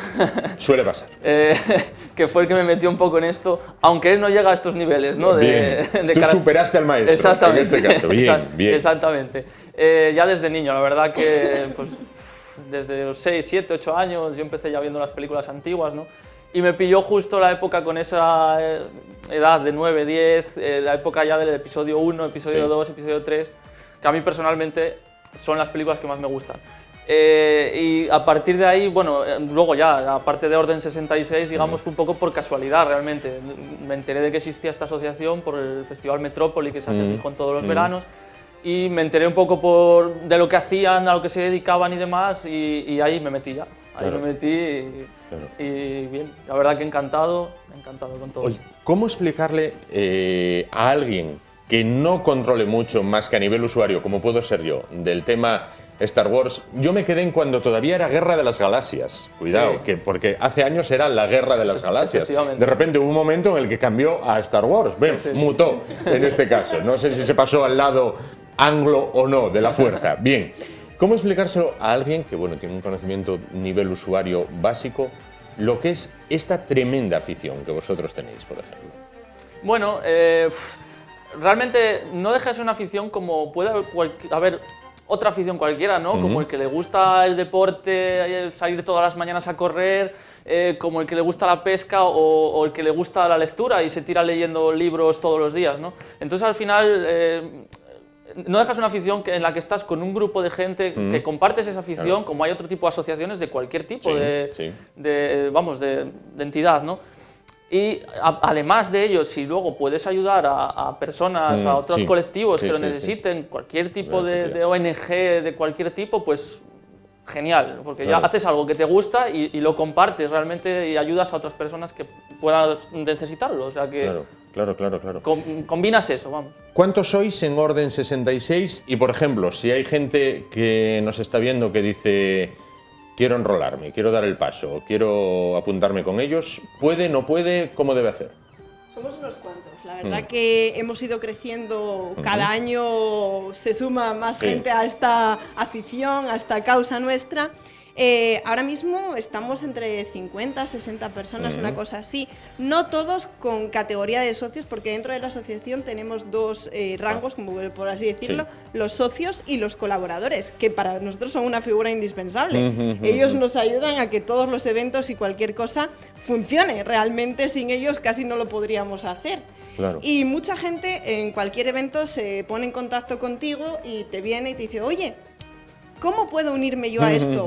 Suele pasar. Que fue el que me metió un poco en esto, aunque él no llega a estos niveles, ¿no? Bien. Tú superaste al maestro, exactamente, en este caso. Bien, bien. Exactamente. Ya desde niño, la verdad que pues, desde los 6, 7, 8 años yo empecé ya viendo las películas antiguas, ¿no? Y me pilló justo la época con esa edad de 9, 10, la época ya del episodio 1, episodio 2, episodio 3, que a mí personalmente son las películas que más me gustan. Y a partir de ahí, bueno, luego ya, aparte de Orden 66, digamos, fue un poco por casualidad realmente. Me enteré de que existía esta asociación por el Festival Metrópoli que se hace en Gijón todos los veranos, y me enteré un poco de lo que hacían, a lo que se dedicaban y demás, y ahí me metí ya. Ahí me metí y bien, la verdad que encantado con todo. Oye, ¿cómo explicarle a alguien que no controle mucho más que a nivel usuario, como puedo ser yo, del tema Star Wars? Yo me quedé en cuando todavía era Guerra de las Galaxias. Cuidado, Sí. porque hace años era la Guerra de las Galaxias. De repente hubo un momento en el que cambió a Star Wars. Ven, mutó en este caso. No sé si se pasó al lado anglo o no de la fuerza. Bien. ¿Cómo explicárselo a alguien que bueno, tiene un conocimiento nivel usuario básico, lo que es esta tremenda afición que vosotros tenéis, por ejemplo? Bueno, realmente no deja de ser una afición como puede haber otra afición cualquiera, ¿no? Como el que le gusta el deporte, salir todas las mañanas a correr, como el que le gusta la pesca o el que le gusta la lectura y se tira leyendo libros todos los días, ¿no? Entonces al final no dejas una afición en la que estás con un grupo de gente que compartes esa afición, como hay otro tipo de asociaciones de cualquier tipo de entidad, ¿no? Y además de ello, si luego puedes ayudar a personas, a otros colectivos que lo necesiten, cualquier tipo de ONG de cualquier tipo, pues genial, porque ya haces algo que te gusta y lo compartes realmente y ayudas a otras personas que puedan necesitarlo. O sea que Claro. combinas eso, vamos. ¿Cuántos sois en Orden 66? Y por ejemplo, si hay gente que nos está viendo que dice quiero enrolarme, quiero dar el paso, quiero apuntarme con ellos, ¿puede, no puede? ¿Cómo debe hacer? Somos unos cuantos. La verdad que hemos ido creciendo, cada año se suma más gente a esta afición, a esta causa nuestra. Ahora mismo estamos entre 50, 60 personas, una cosa así. No todos con categoría de socios, porque dentro de la asociación tenemos dos rangos, como por así decirlo, los socios y los colaboradores, que para nosotros son una figura indispensable. Ellos nos ayudan a que todos los eventos y cualquier cosa funcione. Realmente sin ellos casi no lo podríamos hacer. Claro. Y mucha gente en cualquier evento se pone en contacto contigo y te viene y te dice, oye, ¿cómo puedo unirme yo a esto?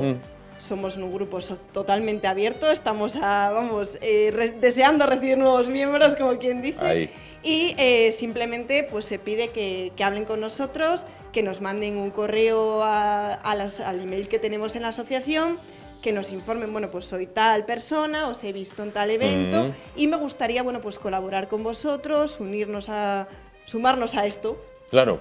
Somos un grupo totalmente abierto, estamos deseando recibir nuevos miembros, como quien dice. Ahí. Y simplemente pues, se pide que hablen con nosotros, que nos manden un correo al email que tenemos en la asociación, que nos informen, bueno, pues soy tal persona, os he visto en tal evento y me gustaría, bueno, pues colaborar con vosotros, sumarnos a esto. Claro.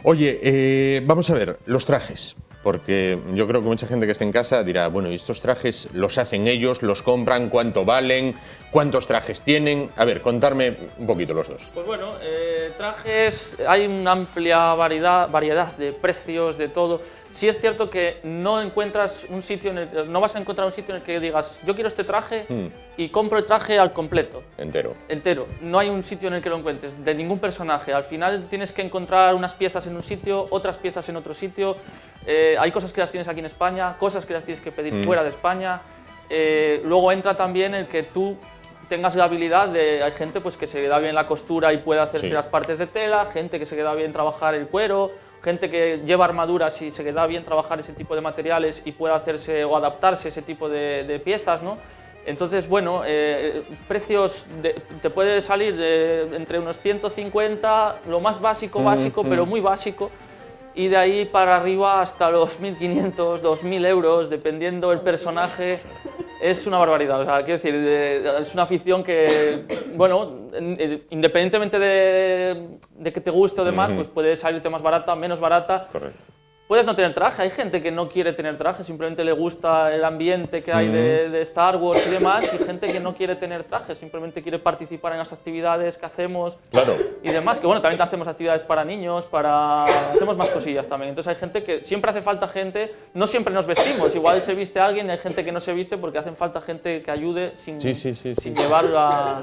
Oye, vamos a ver, los trajes. Porque yo creo que mucha gente que esté en casa dirá, bueno, ¿y estos trajes los hacen ellos, los compran, cuánto valen, cuántos trajes tienen? A ver, contarme un poquito los dos. Pues bueno, trajes, hay una amplia variedad de precios, de todo. Sí es cierto que no encuentras un sitio no vas a encontrar un sitio en el que digas, yo quiero este traje y compro el traje al completo. Entero. No hay un sitio en el que lo encuentres, de ningún personaje. Al final tienes que encontrar unas piezas en un sitio, otras piezas en otro sitio. Hay cosas que las tienes aquí en España, cosas que las tienes que pedir fuera de España. Luego entra también el que tú tengas la habilidad de... Hay gente pues, que se le da bien la costura y puede hacerse las partes de tela, gente que se le da bien trabajar el cuero, gente que lleva armaduras y se le da bien trabajar ese tipo de materiales y puede hacerse o adaptarse a ese tipo de piezas, ¿no? Entonces, bueno, precios te puede salir entre unos 150, lo más básico, pero muy básico, y de ahí para arriba hasta los 1.500, 2.000 euros, dependiendo del personaje. Es una barbaridad, o sea, quiero decir, es una afición que, bueno, independientemente de que te guste o demás, pues puede salirte más barata, menos barata. Correcto. puedes no tener traje, hay gente que no quiere tener traje, simplemente le gusta el ambiente que hay de Star Wars y demás, y gente que no quiere tener traje, simplemente quiere participar en las actividades que hacemos y demás, que bueno, también hacemos actividades para niños, hacemos más cosillas también, entonces hay gente que, siempre hace falta gente, no siempre nos vestimos, igual se viste alguien y hay gente que no se viste porque hacen falta gente que ayude sin llevarlo a...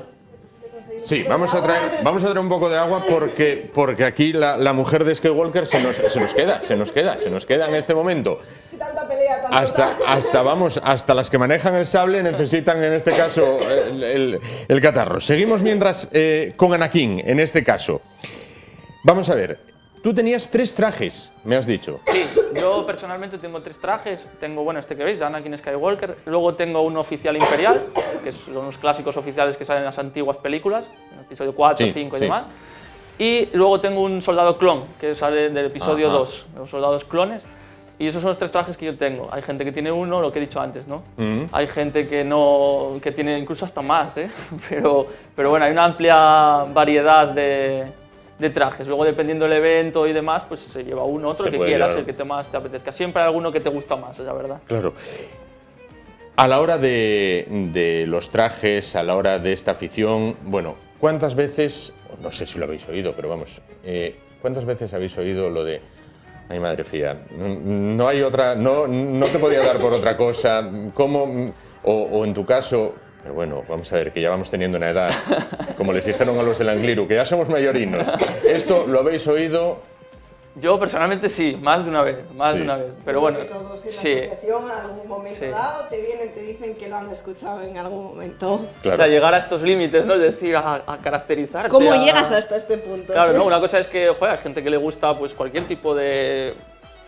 Sí, vamos a traer un poco de agua porque aquí la mujer de Skywalker se nos queda en este momento. Hasta las que manejan el sable necesitan en este caso el catarro. Seguimos mientras con Anakin en este caso. Vamos a ver, tú tenías 3 trajes, me has dicho. Sí, yo personalmente tengo 3 trajes. Tengo, bueno, este que veis, de Anakin Skywalker. Luego tengo un oficial imperial, que son los clásicos oficiales que salen en las antiguas películas, en el episodio 4, 5 y demás. Y luego tengo un soldado clon, que sale del episodio 2, los soldados clones. Y esos son los 3 trajes que yo tengo. Hay gente que tiene uno, lo que he dicho antes, ¿no? Hay gente que no, que tiene incluso hasta más, ¿eh? Pero bueno, hay una amplia variedad de trajes. Luego, dependiendo del evento y demás, pues se lleva uno, otro, el que quieras, el que más te apetezca. Siempre hay alguno que te gusta más, la verdad. Claro. A la hora de los trajes, a la hora de esta afición, bueno, ¿cuántas veces, no sé si lo habéis oído, pero vamos, ¿cuántas veces habéis oído lo de, ay madre fía, no hay otra, no te podía dar por otra cosa, ¿cómo? O en tu caso, pero bueno, vamos a ver, que ya vamos teniendo una edad, como les dijeron a los del Angliru, que ya somos mayorinos. ¿Esto lo habéis oído? Yo personalmente sí, más de una vez, pero bueno, todos en la asociación en algún momento dado te vienen, te dicen que lo han escuchado en algún momento. Claro. O sea, llegar a estos límites, ¿no? Es decir, a caracterizarte. ¿Cómo llegas hasta este punto? Claro, ¿no? Una cosa es que, joder, hay gente que le gusta pues cualquier tipo de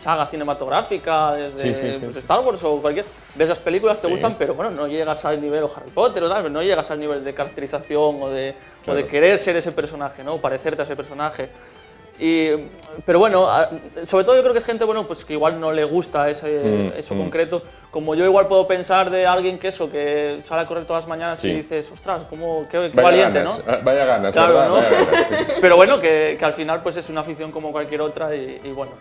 saga cinematográfica, desde pues, Star Wars o cualquier... Ves las películas, te gustan, pero bueno, no llegas al nivel, o Harry Potter o tal, no llegas al nivel de caracterización o de querer ser ese personaje, ¿no? O parecerte a ese personaje. Pero bueno, sobre todo yo creo que es gente bueno, pues que igual no le gusta eso concreto. Como yo igual puedo pensar de alguien que sale a correr todas las mañanas y dices, ostras, qué valiente, ganas, ¿no? Vaya ganas, claro, ¿verdad? ¿no? Vaya ganas, sí. Pero bueno, que al final pues es una afición como cualquier otra y bueno.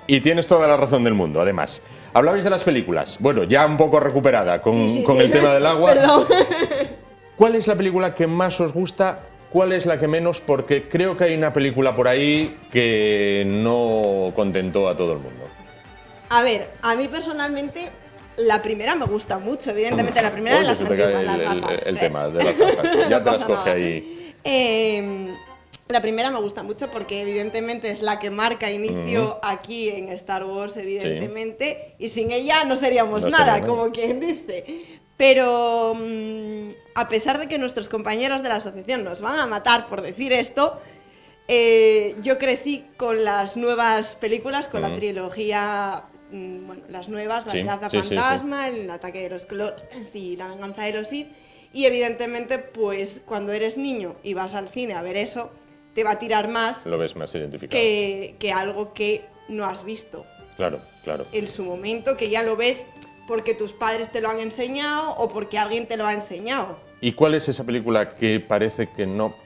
Y tienes toda la razón del mundo, además. Hablabais de las películas. Bueno, ya un poco recuperada con el tema del agua. Perdón. ¿Cuál es la película que más os gusta? ¿Cuál es la que menos? Porque creo que hay una película por ahí que no contentó a todo el mundo. A ver, a mí personalmente la primera me gusta mucho, evidentemente la primera de las antiguas, las gafas. El tema de las gafas, ya No te las pasa coge nada. ahí. La primera me gusta mucho porque evidentemente es la que marca inicio aquí en Star Wars, evidentemente, y sin ella no seríamos nada, como quien dice. Pero a pesar de que nuestros compañeros de la asociación nos van a matar por decir esto, yo crecí con las nuevas películas, con la trilogía, bueno, las nuevas, La amenaza fantasma, El ataque de los clones y La venganza de los Sith, y evidentemente pues cuando eres niño y vas al cine a ver eso, te va a tirar más, lo ves más identificado que algo que no has visto. Claro, claro. En su momento, que ya lo ves porque tus padres te lo han enseñado o porque alguien te lo ha enseñado. ¿Y cuál es esa película que parece que no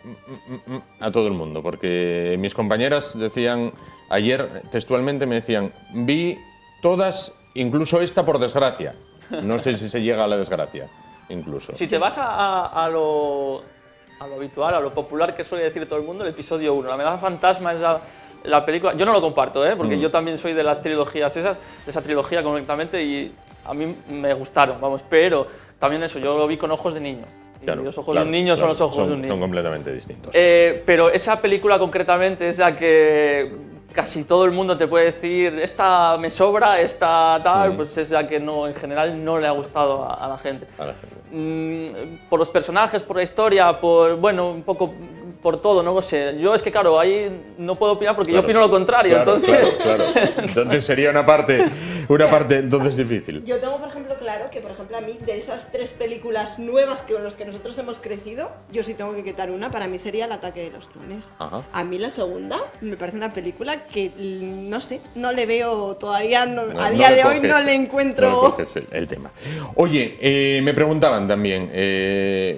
a todo el mundo? Porque mis compañeras decían, ayer textualmente me decían, vi todas, incluso esta por desgracia. No sé si se llega a la desgracia, incluso. Si te vas a lo habitual, a lo popular que suele decir todo el mundo, el episodio 1, La amenaza fantasma es la película... Yo no lo comparto, porque yo también soy de las trilogías esas, de esa trilogía concretamente, y a mí me gustaron, vamos, pero también eso, yo lo vi con ojos de niño. Claro, y los ojos de un niño son los ojos de un niño. Son completamente distintos. Pero esa película concretamente es la que casi todo el mundo te puede decir, esta me sobra, esta tal, pues es la que no, en general no le ha gustado a la gente. Por los personajes, por la historia, por, bueno, un poco por todo, no lo sé. Yo es que, claro, ahí no puedo opinar porque yo opino lo contrario, entonces... Claro. Entonces sería una parte entonces difícil. Yo tengo, por ejemplo, claro que, por ejemplo, a mí, de esas 3 películas nuevas con las que nosotros hemos crecido, yo sí tengo que quitar una, para mí sería El ataque de los clones. Ajá. A mí la segunda me parece una película que, no sé, no le veo todavía, a día de hoy no le encuentro... No le coges el tema. Oye, me preguntaban también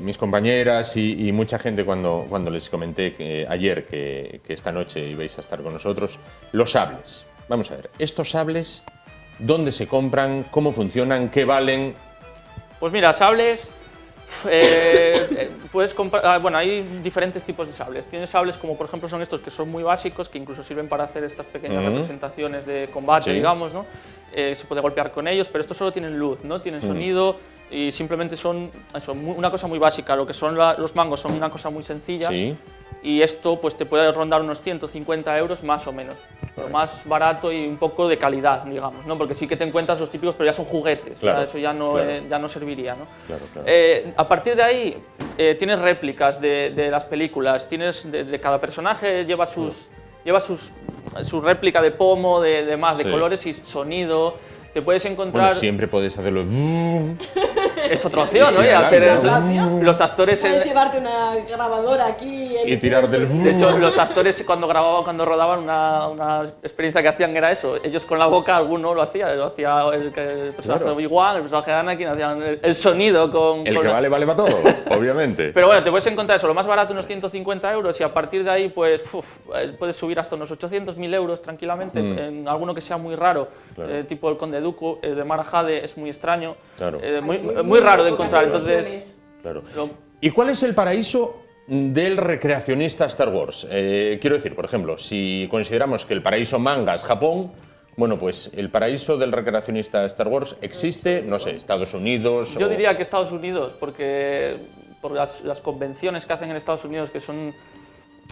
mis compañeras y mucha gente cuando les comenté ayer que esta noche ibais a estar con nosotros, los sables. vamos a ver, estos sables, ¿dónde se compran? ¿Cómo funcionan? ¿Qué valen? Pues mira, sables, puedes comprar, bueno, hay diferentes tipos de sables. Tienes sables como por ejemplo son estos que son muy básicos, que incluso sirven para hacer estas pequeñas representaciones de combate, digamos, ¿no? Se puede golpear con ellos, pero estos solo tienen luz, no tienen sonido y simplemente son eso, una cosa muy básica. Lo que son los mangos son una cosa muy sencilla. Sí. Y esto pues te puede rondar unos 150 euros más o menos. Lo más barato y un poco de calidad, digamos, ¿no? Porque sí que te encuentras los típicos, pero ya son juguetes, claro, eso ya no, claro. Ya no serviría, ¿no? Claro, claro. A partir de ahí tienes réplicas de las películas, tienes de cada personaje lleva su réplica de pomo, de colores y sonido. Te puedes encontrar... Bueno, siempre puedes hacerlo... Es otra opción, ¿no? Los actores... Puedes llevarte una grabadora aquí... Y tirar del... De hecho, los actores cuando rodaban, una experiencia que hacían era eso. Ellos con la boca, alguno lo hacía el personaje de Obi-Wan, el personaje de Anakin, hacían el sonido con... El que vale para todo, obviamente. Pero bueno, te puedes encontrar eso, lo más barato unos 150 euros y a partir de ahí pues puedes subir hasta unos 800, 1000 euros tranquilamente, en alguno que sea muy raro, Claro. tipo el Conde Dooku, de Mara Jade, es muy extraño, Claro. muy raro de encontrar, entonces... Claro. ¿Y cuál es el paraíso del recreacionista Star Wars? Quiero decir, por ejemplo, si consideramos que el paraíso manga es Japón, bueno, pues el paraíso del recreacionista Star Wars existe, no sé, Estados Unidos... Yo diría que Estados Unidos, porque por las convenciones que hacen en Estados Unidos, que son...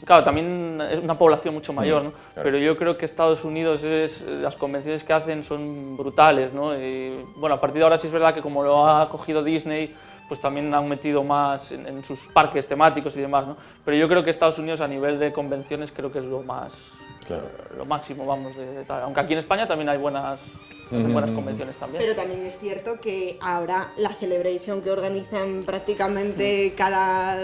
Claro, también es una población mucho mayor, ¿no? Claro. Pero yo creo que Estados Unidos, las convenciones que hacen son brutales, ¿no? Y, bueno, a partir de ahora sí es verdad que como lo ha cogido Disney, pues también han metido más en sus parques temáticos y demás, ¿no? Pero yo creo que Estados Unidos a nivel de convenciones creo que es lo más, lo máximo, vamos, de tal. Aunque aquí en España también hay buenas convenciones también. Pero también es cierto que ahora la Celebration que organizan prácticamente cada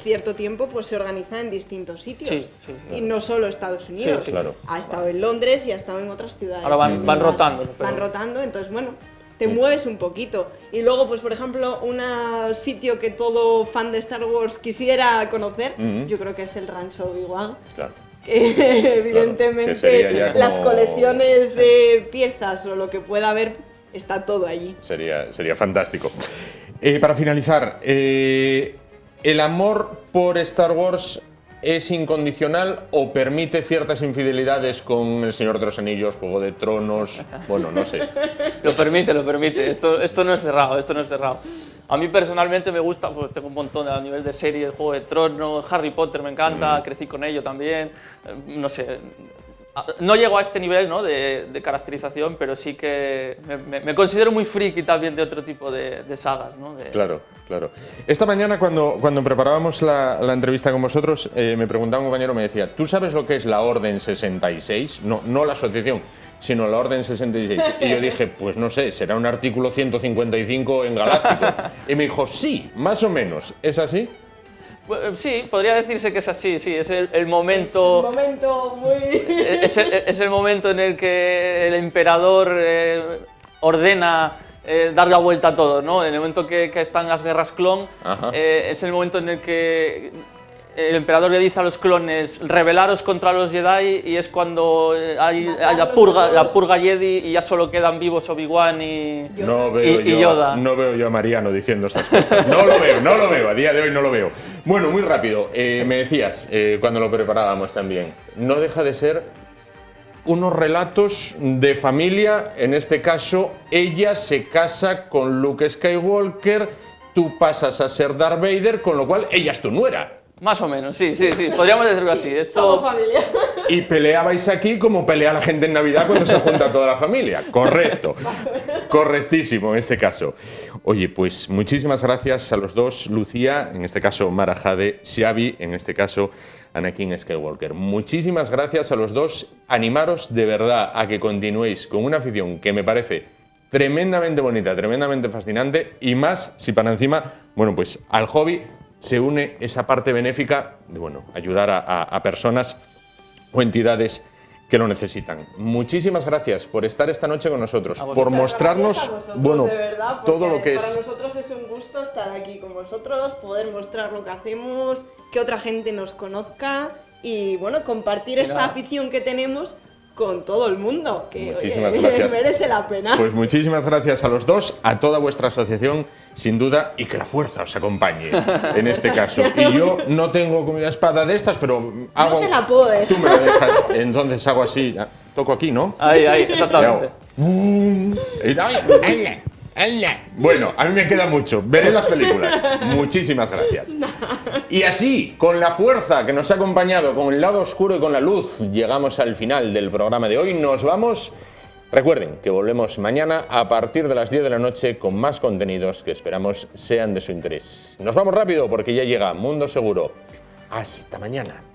cierto tiempo, pues se organiza en distintos sitios. Sí, Y no solo Estados Unidos. Sí, claro. Ha estado en Londres y ha estado en otras ciudades. Ahora van rotando. Van rotando, entonces bueno, te mueves un poquito. Y luego, pues por ejemplo, un sitio que todo fan de Star Wars quisiera conocer, yo creo que es el Rancho Obi-Wan. Claro. Que evidentemente que sería ya como... las colecciones de piezas o lo que pueda haber, está todo allí. Sería fantástico. Para finalizar, ¿el amor por Star Wars es incondicional o permite ciertas infidelidades con El Señor de los Anillos, Juego de Tronos? Bueno, no sé. Lo permite. Esto no es cerrado, A mí personalmente me gusta, pues tengo un montón a nivel de serie, el Juego de Tronos, Harry Potter me encanta, crecí con ello también, no sé. No llego a este nivel, ¿no? de caracterización, pero sí que me considero muy friki también de otro tipo de sagas, ¿no? Claro. Esta mañana cuando preparábamos la entrevista con vosotros, me preguntaba un compañero, me decía, ¿tú sabes lo que es la Orden 66? No la asociación, sino la Orden 66. Y yo dije, pues no sé, será un artículo 155 en Galáctico. Y me dijo, sí, más o menos. ¿Es así? Pues, sí, podría decirse que es así, sí, es el momento... Es un momento muy... es el momento en el que el emperador ordena dar la vuelta a todo, ¿no? En el momento que están las guerras clon, es el momento en el que el emperador le dice a los clones rebelaros contra los Jedi y es cuando hay la purga Jedi y ya solo quedan vivos Obi-Wan y Yoda. No veo yo a Mariano diciendo esas cosas. No lo veo, a día de hoy no lo veo. Bueno, muy rápido, me decías cuando lo preparábamos también, no deja de ser unos relatos de familia, en este caso ella se casa con Luke Skywalker, tú pasas a ser Darth Vader, con lo cual ella es tu nuera. Más o menos, sí, podríamos decirlo así. Somos familia. Y peleabais aquí como pelea la gente en Navidad cuando se junta toda la familia. Correcto. Correctísimo en este caso. Oye, pues muchísimas gracias a los dos, Lucía, en este caso Mara Jade, Xavi, en este caso Anakin Skywalker. Muchísimas gracias a los dos. Animaros de verdad a que continuéis con una afición que me parece tremendamente bonita, tremendamente fascinante y más si para encima, bueno, pues al hobby se une esa parte benéfica de, bueno, ayudar a personas o entidades que lo necesitan. Muchísimas gracias por estar esta noche con nosotros, por mostrarnos, bueno, de verdad, todo lo que para es. Para nosotros es un gusto estar aquí con vosotros, poder mostrar lo que hacemos, que otra gente nos conozca y, bueno, compartir esta afición que tenemos con todo el mundo, que Muchísimas oye, gracias. merece la pena. Pues muchísimas gracias a los dos, a toda vuestra asociación, sin duda, y que la fuerza os acompañe en este caso. Y yo no tengo como una espada de estas, pero hago... te la puedo dejar. Tú me la dejas, entonces hago así, toco aquí, ¿no? Ahí, exactamente. Bueno, a mí me queda mucho. Veré las películas. Muchísimas gracias. Y así, con la fuerza que nos ha acompañado, con el lado oscuro y con la luz, llegamos al final del programa de hoy. Nos vamos. Recuerden que volvemos mañana a partir de las 10 de la noche con más contenidos que esperamos sean de su interés. Nos vamos rápido porque ya llega Mundo Seguro. Hasta mañana.